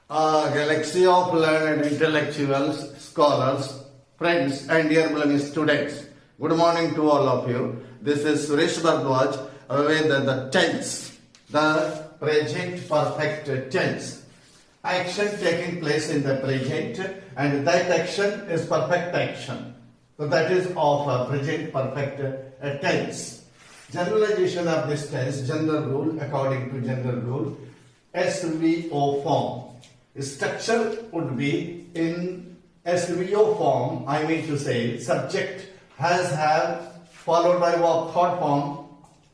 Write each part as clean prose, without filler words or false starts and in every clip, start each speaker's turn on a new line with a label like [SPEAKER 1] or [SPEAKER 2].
[SPEAKER 1] A galaxy of learned intellectuals, scholars, friends, and dear beloved students. Good morning to all of you. This is Suresh Bhardwaj with the tense, the present perfect tense. Action taking place in the present, and that action is perfect action. So that is of present perfect tense. Generalization of this tense, general rule, according to general rule, SVO form. Structure would be in SVO form. I mean to say subject has have followed by verb third form,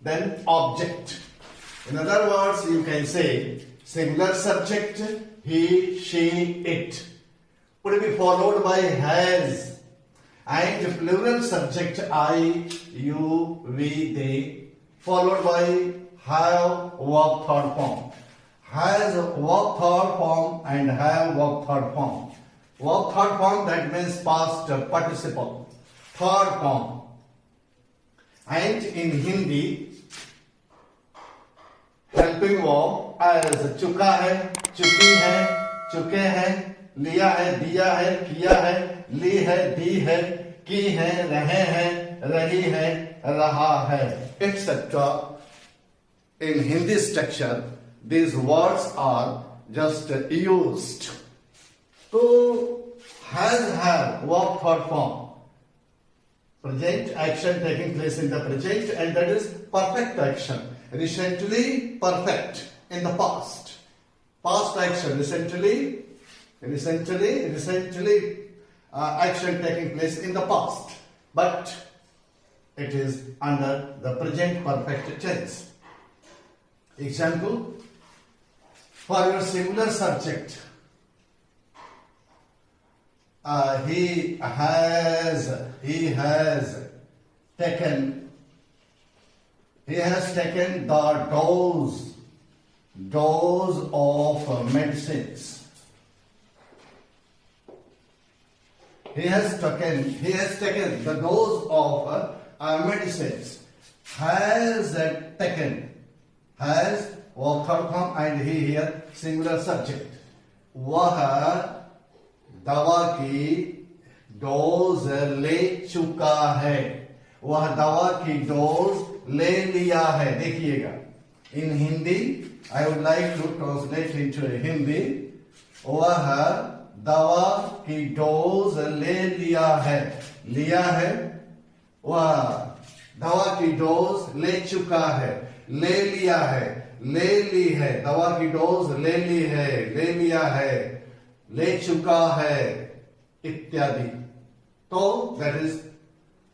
[SPEAKER 1] then object. In other words, you can say singular subject he, she, it would be followed by has, and plural subject I, you, we, they followed by have verb third form. Has verb third form and have verb third form. Verb third form, that means past participle. Third form. And in Hindi, helping verb as चुका है, चुकी है, चुके हैं, लिया है, दिया है, किया है, ली है, दी है, की है, रहे हैं, रही है, रहा है, etc. In Hindi structure, these words are just used. So, has have verb third form. Present action taking place in the present, and that is perfect action. Recently perfect in the past. Past action recently action taking place in the past. But it is under the present perfect tense. Example, for your singular subject, he has taken the dose of medicines. He has taken the dose of medicines. Has taken, has verb third form, and he here singular subject. वह दवा की dose ले चुका है. वह दवा की dose ले लिया है. देखिएगा, in Hindi I would like to translate into Hindi. वह दवा की डोज ले लिया है. लिया है. वह दवा की डोज ले चुका है. ले लिया है. ले ली है. दवा की डोज ले ली है, ले लिया है, ले चुका है, इत्यादि. तो दैट इज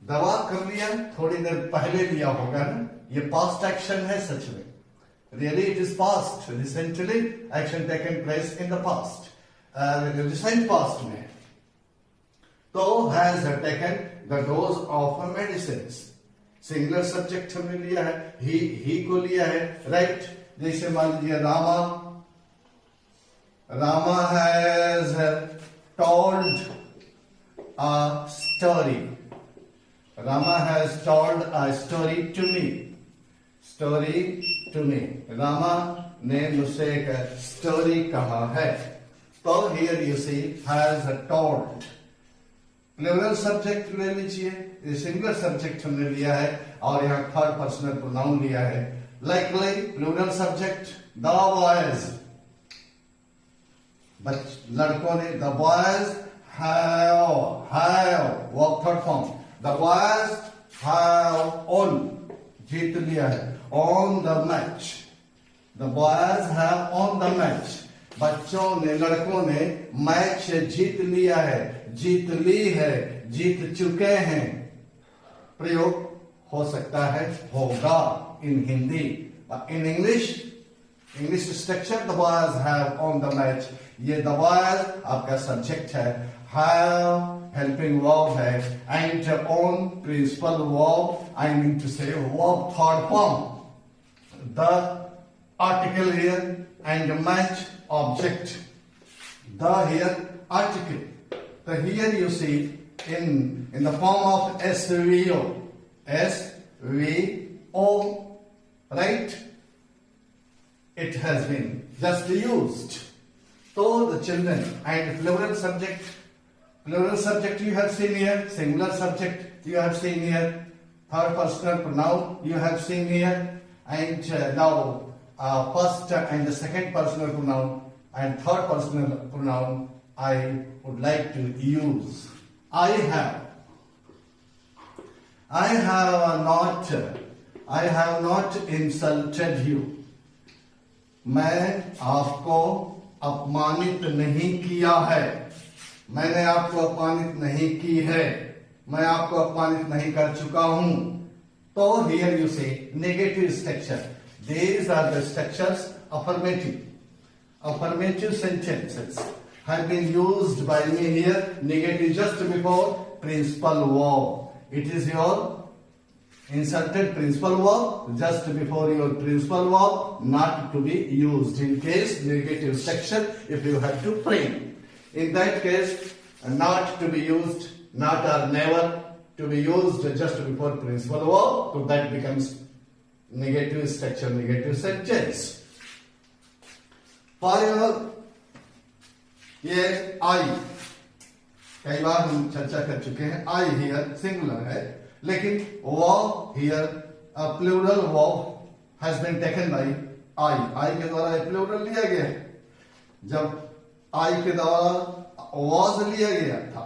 [SPEAKER 1] दवा कर लिया, थोड़ी देर पहले लिया होगा ना. ये पास्ट एक्शन है. सच में really it is past. Recently action taken place in the past, recent past में. तो has taken the dose of medicine. Singular subject हमने लिया है, ही को लिया है, राइट. जैसे मान लीजिए Rama has told a story. Rama has told a story to me. Story to me. Rama ने मुझसे एक स्टोरी कहा है. तो here you see has told. Plural subject ले लीजिए. सिंगुलर सब्जेक्ट हमने लिया है और यहाँ थर्ड पर्सनल प्रोनाउन लिया है. Likely, plural subject, the boys. But लड़कों ने, the boys have verb third form. The boys have on, जीत लिया है, on the match. The boys have on the match. बच्चों ने, लड़कों ने मैच जीत लिया है, जीत ली है, जीत चुके हैं. प्रयोग हो सकता है, होगा in Hindi. In English structure, the boys have on the match. ये the boys आपका subject है, have helping verb है, and on principal verb, I mean to say verb third form. The article here and match object. The here article. So here you see in the form of SVO. SVO. Right? It has been just used. So the the children. And plural subject you have seen here, singular subject you have seen here, third personal pronoun you have seen here, and now first and the second personal pronoun and third personal pronoun I would like to use. I have not insulted you. मैं आपको अपमानित नहीं किया है. मैंने आपको अपमानित नहीं की है. मैं आपको अपमानित नहीं कर चुका हूं. तो here you say negative structure. These are the structures affirmative sentences have been used by me here. Negative just before principal verb. It is your inserted principal verb just before your principal verb, not to be used in case negative section if you have to frame. In that case, not to be used, not or never to be used just before principal verb, so that becomes negative structure, negative sentence. For your ये I, कई बार हम चर्चा कर चुके हैं. I here singular है, लेकिन verb here a plural verb has been taken by I के द्वारा एक plural लिया गया है. जब I के द्वारा was लिया गया था,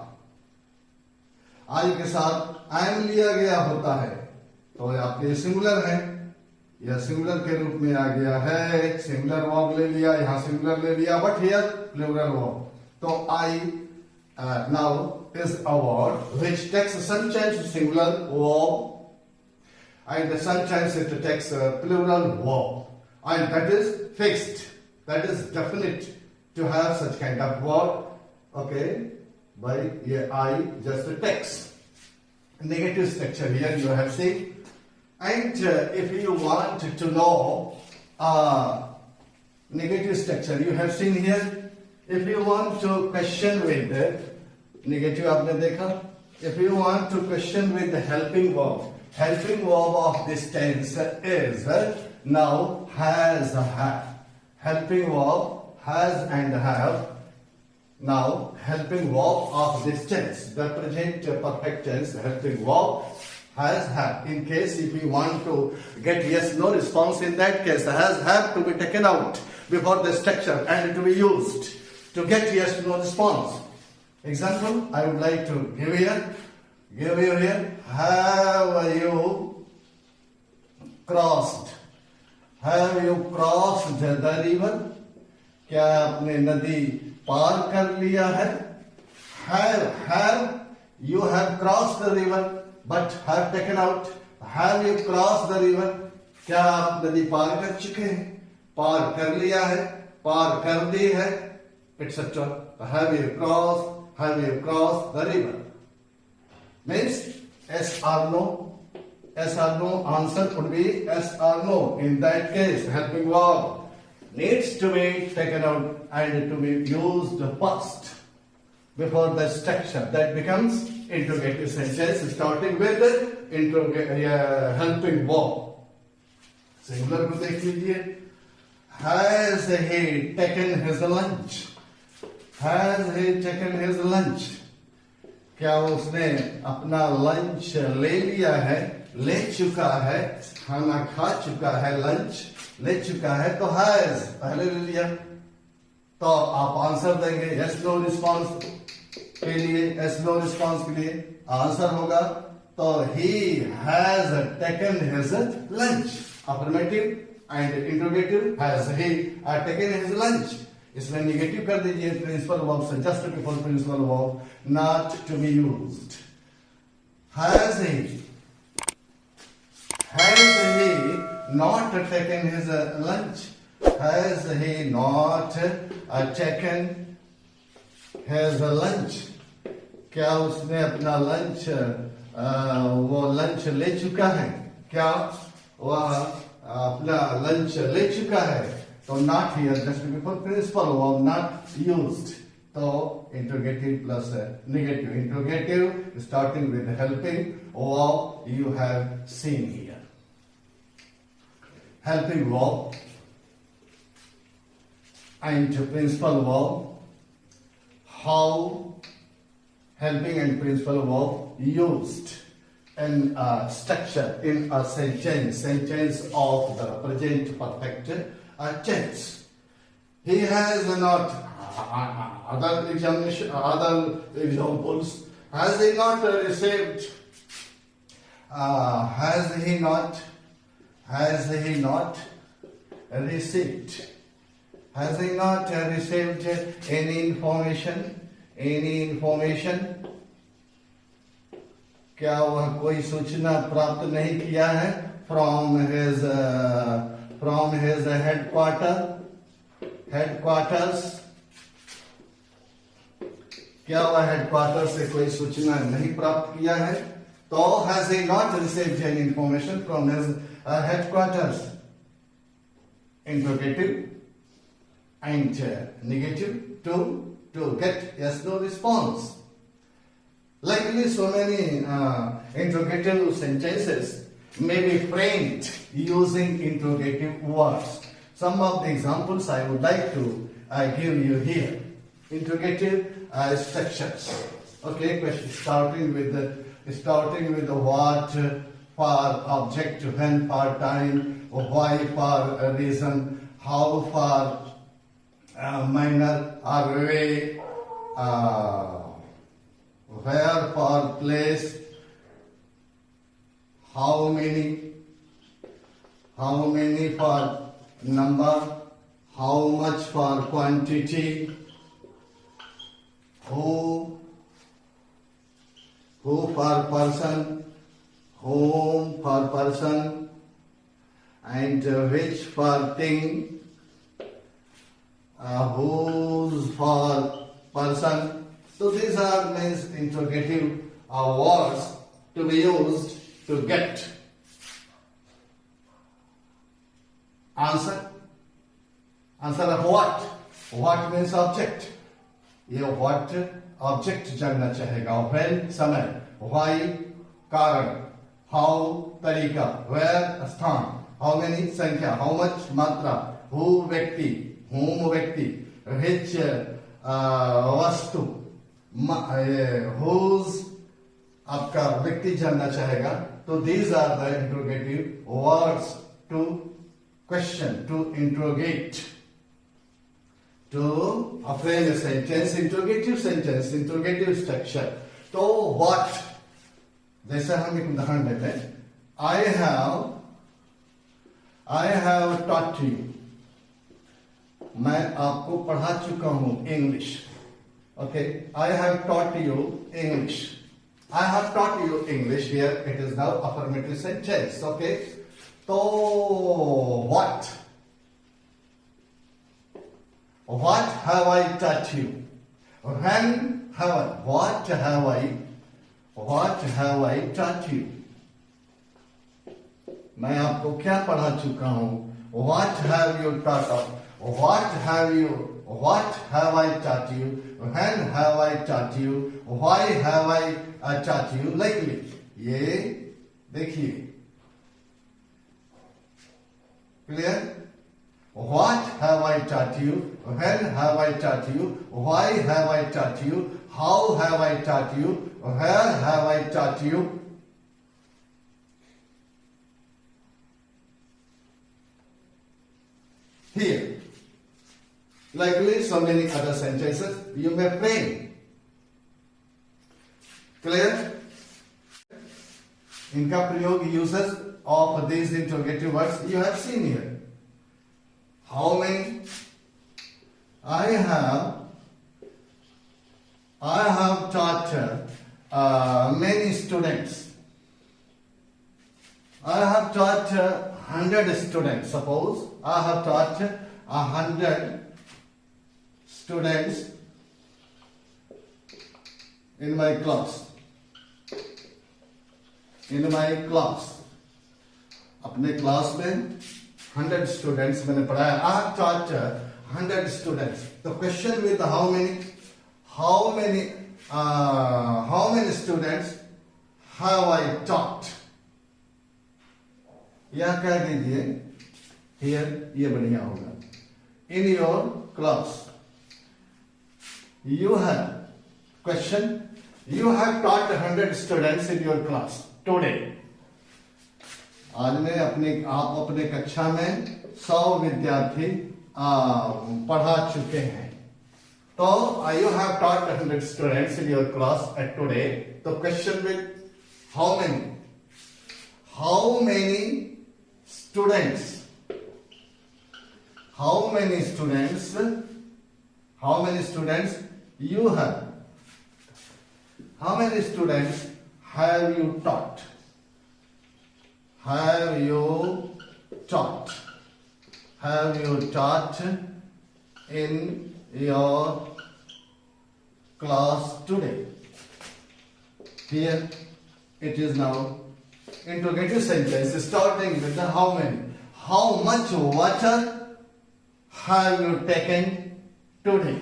[SPEAKER 1] I के साथ am लिया गया होता है, तो आपके सिंगुलर है. यह सिंगुलर के रूप में आ गया है. सिंगुलर वर्ब ले लिया, यहाँ सिंगुलर ले लिया, बट हियर प्लूरल वर्ब. तो I now is a word which takes sometimes singular verb and sometimes it takes a plural verb, and that is fixed, that is definite to have such kind of word. Okay, by I just takes negative structure here you have seen. And if you want to know negative structure you have seen here. If you want to question with negative आपने देखा. If you want to question with the helping verb of this tense is now has, have. Helping verb has and have. Now helping verb of this tense, the present perfect tense helping verb has, have. In case if you want to get yes no response, in that case has, have to be taken out before the structure and to be used to get yes no response. Example I would like to give you here. Have you crossed the river? क्या आपने नदी पार कर लिया है? Have you have crossed the river, but have taken out. Have you crossed the river? क्या आप नदी पार कर चुके हैं? पार कर लिया है, पार कर दी है, etc. Have you crossed the river? Means yes or no. Yes or no answer could be yes or no. In that case, helping verb needs to be taken out and to be used first before the structure. That becomes interrogative sentence starting with helping verb. Singular को देख लीजिए. Has he taken his lunch? Has he taken his lunch? क्या उसने अपना lunch ले लिया है? ले चुका है, खाना खा चुका है, लंच ले चुका है, तो has पहले ले लिया. तो आप आंसर देंगे yes no response के लिए. yes no response के लिए आंसर होगा तो he has taken his lunch. Affirmative and interrogative. Has he taken his lunch? इसमें निगेटिव कर दीजिए प्रिंसिपल वर्ब से just before principal verb, not to be used. Has he not taken his lunch? Has he not taken his lunch? क्या उसने अपना lunch वो lunch ले चुका है? क्या वह अपना लंच ले चुका है? तो not here just before principal verb, not used. So interrogative plus negative. Interrogative starting with helping verb you have seen here. Helping verb and principal verb how helping and principal verb used in a structure in a sentence of the present perfect tense. He has not other examples. Has he not received? Has he not received? Has he not received any information? Any information? क्या वह कोई सूचना प्राप्त नहीं किया है from his headquarters? क्या वह हेडक्वार्टर से कोई सूचना नहीं प्राप्त किया है? तो has he not received any information from his headquarters? Interrogative and negative to get yes no response. Likely so many interrogative sentences may be framed using interrogative words. Some of the examples I would like to give you here. Interrogative structures. Okay, question starting with the what for object, when for time, why for reason, how for manner or way, where for place, how many for number, how much for quantity, who for person, whom for person, and which for thing, whose for person. So these are means interrogative words to be used to get answer. Answer of what? What means object. ये what object जानना चाहेगा. When समय, why कारण, how तरीका, where स्थान, how many संख्या, how much मात्रा, who व्यक्ति, whom व्यक्ति, which वस्तु, whose आपका व्यक्ति जानना चाहेगा. तो these are the interrogative words to question, to interrogate, to frame a sentence, interrogative structure. तो what? जैसे हम एक उदाहरण देते हैं. I have taught you. मैं आपको पढ़ा चुका हूं English. Okay, I have taught you English. I have taught you English. Here it is now affirmative sentence. Okay, so what? What have I taught you? When have I? What have I taught you? मैं आपको क्या पढ़ा चुका हूं? What have you taught us? What have I taught you? When have I taught you? Why have I taught you? Likely. ये देखिए. Clear? What have I taught you? When have I taught you? Why have I taught you? How have I taught you? Where have I taught you? Here. Likely so many other sentences you may frame. Clear? इनका प्रयोग uses of these interrogative words you have seen here. How many? I have taught many students. I have taught 100 students. Suppose I have taught 100 students in my class. अपने class में 100 students मैंने पढ़ाया. I have taught 100 students. The question with how many students have I taught? या कह दीजिए here ये बढ़िया होगा. In your class You have question. You have taught 100 students in your class today. आज में आप अपने कक्षा में 100 विद्यार्थी पढ़ा चुके हैं. तो you have taught 100 students in your class at today. The question will how many? How many students? How many students? How many students you have? How many students have you taught? Have you taught? Have you taught in your class today? Here it is now interrogative sentence starting with the how many. How much water have you taken today?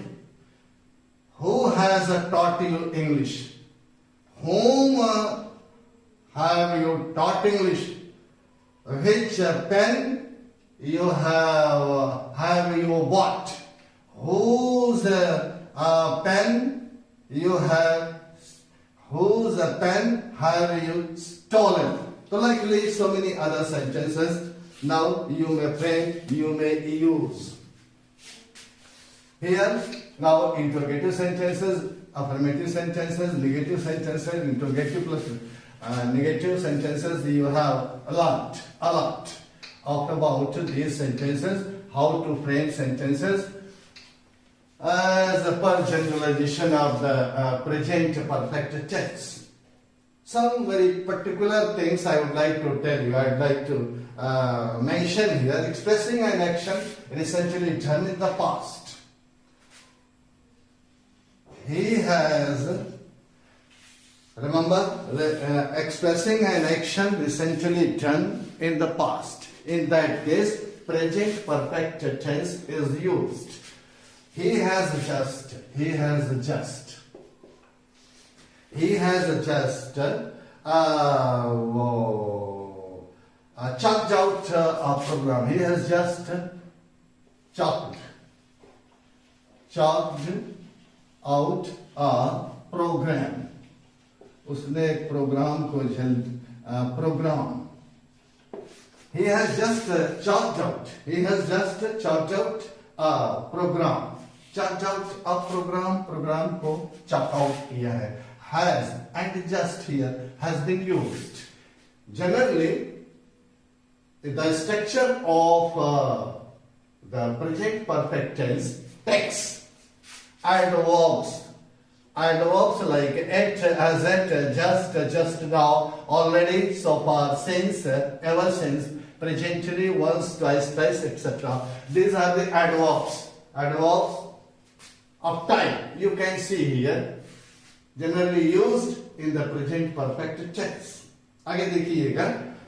[SPEAKER 1] Who has taught you English? Whom have you taught English? Which pen you have you bought? Whose pen you have? Whose pen have you stolen? So likely so many other sentences. Now you may frame, you may use. Here now interrogative sentences, affirmative sentences, negative sentences, interrogative plus negative sentences. You have a lot of about these sentences, how to frame sentences as per generalization of the present perfect tense. Some very particular things I would like to tell you. I would like to mention here. Expressing an action essentially done in the past. He has, remember, expressing an action recently done in the past. In that case, present perfect tense is used. He has just chucked out a program. He has just chucked out a program. उसने एक programme को programme. He has just chalked out. He has just chalked out a program. Chalked out a program. Program को chalk out किया है. Has and just here has been used. Generally, the structure of the present perfect tense takes adverbs. Adverbs like at, as at, just now, already, so far, since, ever since, presently, once, twice, etc. These are the adverbs. Adverbs of time. You can see here, generally used in the present perfect tense. आगे देखिएगा,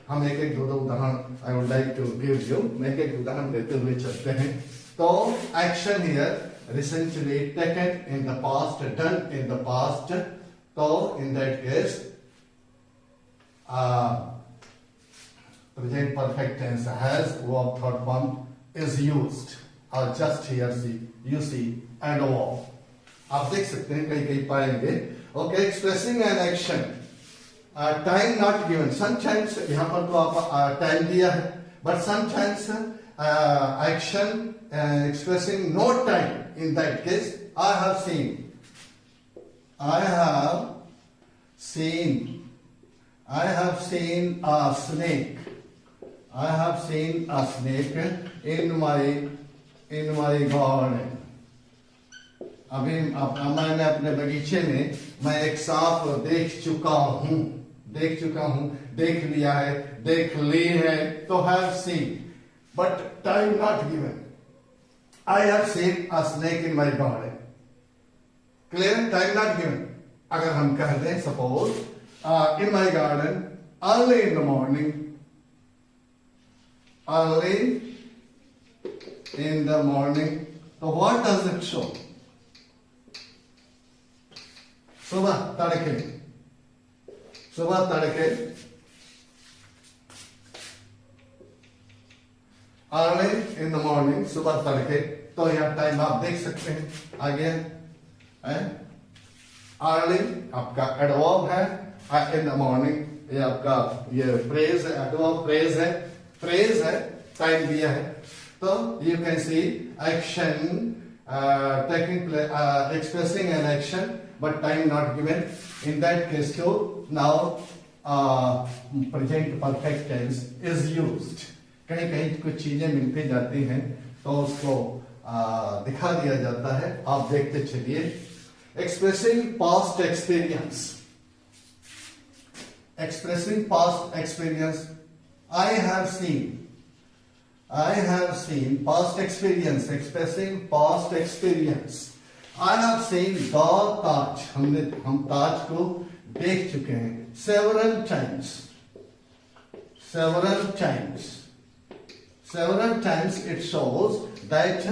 [SPEAKER 1] हम एक दो उदाहरण I would like to give you. मैं एक उदाहरण देते हुए चलते हैं. तो action here recently taken in the past, done in the past. So in that case, present perfect tense has verb third form is used. Or just here see, you see, and verb. आप देख सकते हैं कहीं कहीं पाएंगे. Okay, expressing an action. Time not given. Sometimes यहाँ पर तो आप time दिया है, but sometimes action expressing no time. In that case, I have seen a snake. I have seen a snake in my garden. अभी मैंने अपने बगीचे में मैं एक सांप देख चुका हूँ, देख लिया है, देख ली है, तो have seen, but time not given. I have seen a snake in my garden. Clear? Time not given. अगर हम कह दें suppose in my garden early in the morning, so what does it show? सुबह तड़के early in the morning, सुबह तड़के. तो यहाँ टाइम आप देख सकते हैं. आगे अर्ली आपका एडवर्ब है, इन द मॉर्निंग ये आपका ये फ्रेज है, एडवर्ब फ्रेज है, टाइम दिया है, तो you can see action taking place, expressing an action but time not given. In that case too, now present perfect tense is used. कहीं कहीं कुछ चीजें मिलती जाती हैं तो उसको दिखा दिया जाता है, आप देखते चलिए. Expressing past experience. Expressing past experience. I have seen past experience. Expressing past experience. I have seen the Taj. हम ताज को देख चुके हैं several times. It shows that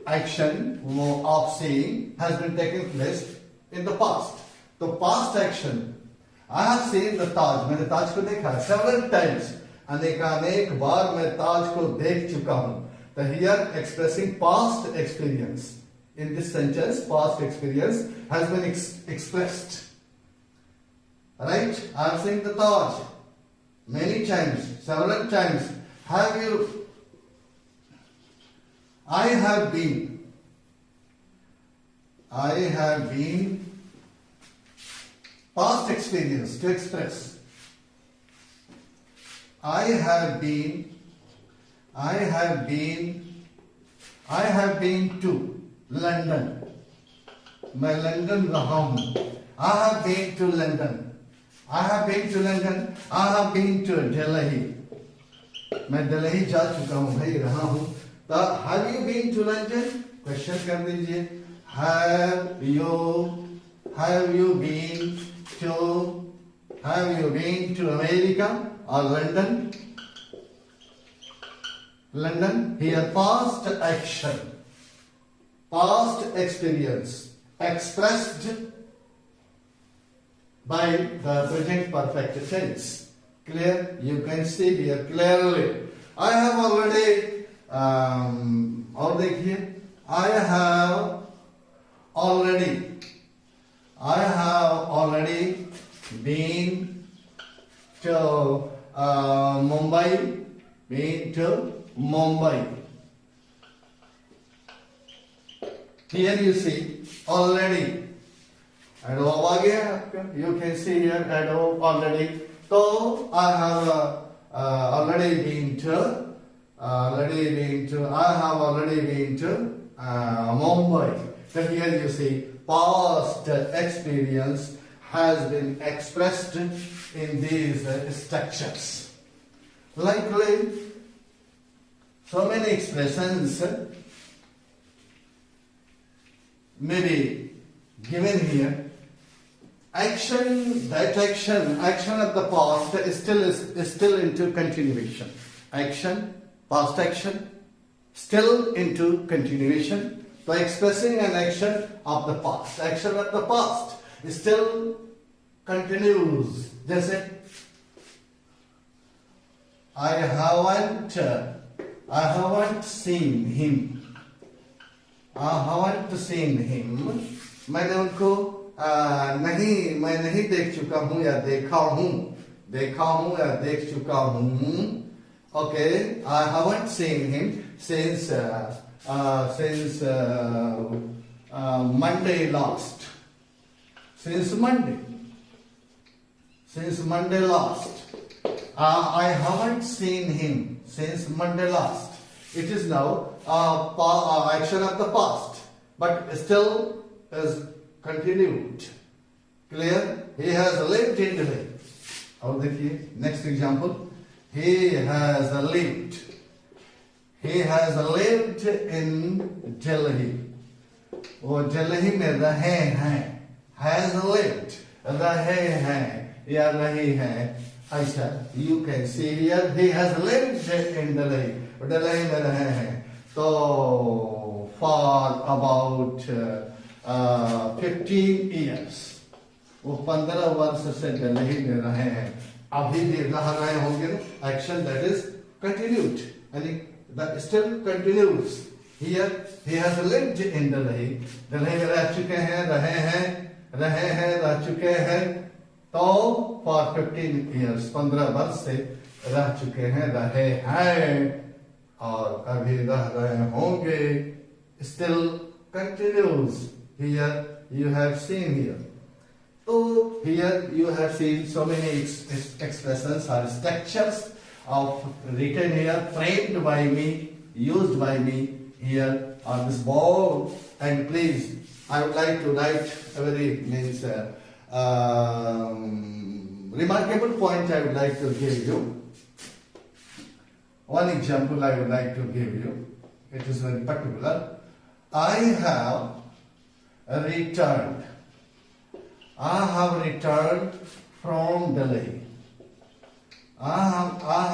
[SPEAKER 1] action of seeing has been taking place in the past. तो past action. I have seen the Taj. मैंने ताज को देखा है several times. अनेक बार मैं ताज को देख चुका हूं. तो here expressing past experience. In this sentence, past experience has been expressed. Right? I have seen the Taj many times, several times. Have you? I have been. Past experience to express. I have been to London. मैं London रहा हूं. I have been to London. I have been to Delhi. मैं दिल्ली जा चुका हूं भाई, रहा हूं. तो have you been to London? Question कर दीजिए. Have you been to America or London? Here past action, past experience expressed by the present perfect tense. Clear? You can see here clearly. I have already और देखिए, I have already been to Mumbai. Here you see already. Adverb आ गया आपका. You can see here adverb already. So I have already been to Mumbai. So here you see past experience has been expressed in these structures. Likely, so many expressions may be given here. Action of the past is still into continuation. Past action, still into continuation. So expressing an action of the past. Action of the past still continues. जैसे I haven't seen him. मैंने उनको मैं नहीं देख चुका हूं या देखा हूं या देख चुका हूं. Okay, I haven't seen him since Monday last. Since Monday last. I haven't seen him since Monday last. It is now action of the past, but still is continued. Clear? He has lived in Delhi. और देखिए next example. He has lived in Delhi. वो दिल्ली में रहे हैं. Has lived, रहे हैं या रही हैं. अच्छा, you can see here he has lived in Delhi. Delhi में रहे हैं. तो for about 15 years. वो 15 वर्ष से दिल्ली में रहे हैं. अभी भी रह रहे होंगे. Action that is continued, and that still continues. Here he has lived in Delhi. Delhi में रह चुके हैं, रहे हैं, रह चुके हैं. तो for 15 years, 15 वर्ष से रह चुके हैं, रहे हैं, और अभी रह रहे होंगे. Still continues. Here you have seen here. So here you have seen so many expressions or structures of written here, framed by me, used by me here on this board. And please, I would like to write a very remarkable point I would like to give you. One example I would like to give you. It is very particular. I have returned from Delhi. I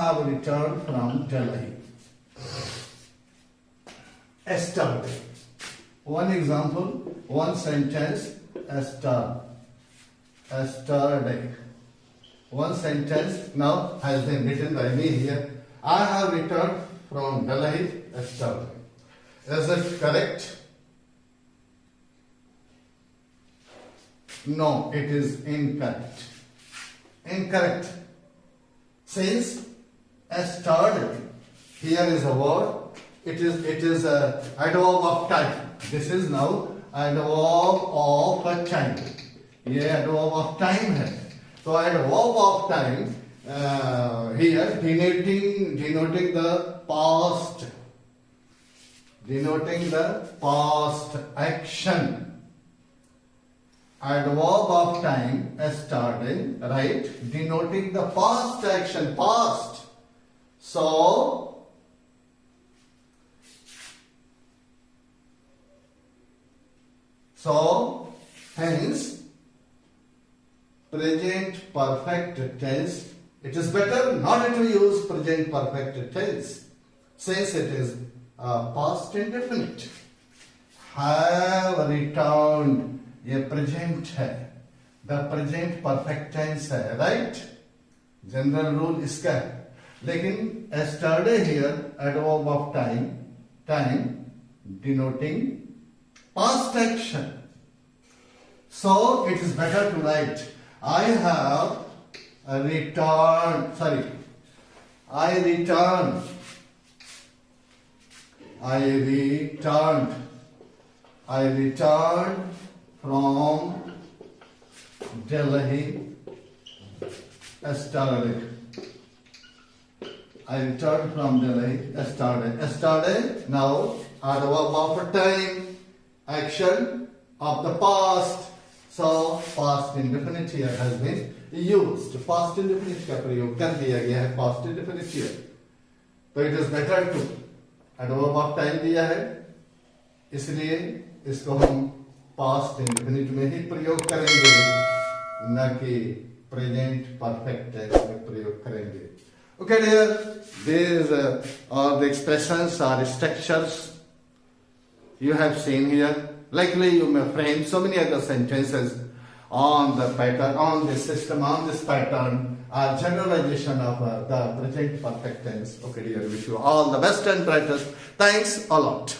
[SPEAKER 1] have returned from Delhi. Yesterday. One example, one sentence, yesterday. One sentence now has been written by me here. I have returned from Delhi yesterday. Is it correct? No, it is incorrect. Incorrect. Since yesterday, here is a word. It is a adverb of time. This is now adverb of a time. ये adverb of time है. So adverb of time here denoting the past. Denoting the past action. Adverb of time, yesterday, right? Denoting the past action, past. So, hence, present perfect tense. It is better not to use present perfect tense, since it is past indefinite. Have returned. ये present है, the present perfect tense है, right? General rule इसका है. लेकिन yesterday here adverb of time denoting past action. So it is better to write I have returned. Sorry, I returned from Delhi yesterday. I returned from Delhi yesterday. Yesterday, now, adverb of time, action of the past. So, past indefinite here has been used. Past indefinite का प्रयोग कर दिया गया है, past indefinite here. तो it is better to adverb of time दिया है, इसलिए इसको हम पास्ट इंडेफिनिट में ही प्रयोग करेंगे, न कि प्रेजेंट परफेक्ट टेंस में प्रयोग करेंगे. Okay, dear, these are the expressions or structures you have seen here. Likely you may frame so many other sentences on the pattern, on this system, on this pattern, or generalization of the present perfect tense. Okay, dear, wish you all the best and brightest. Thanks a lot.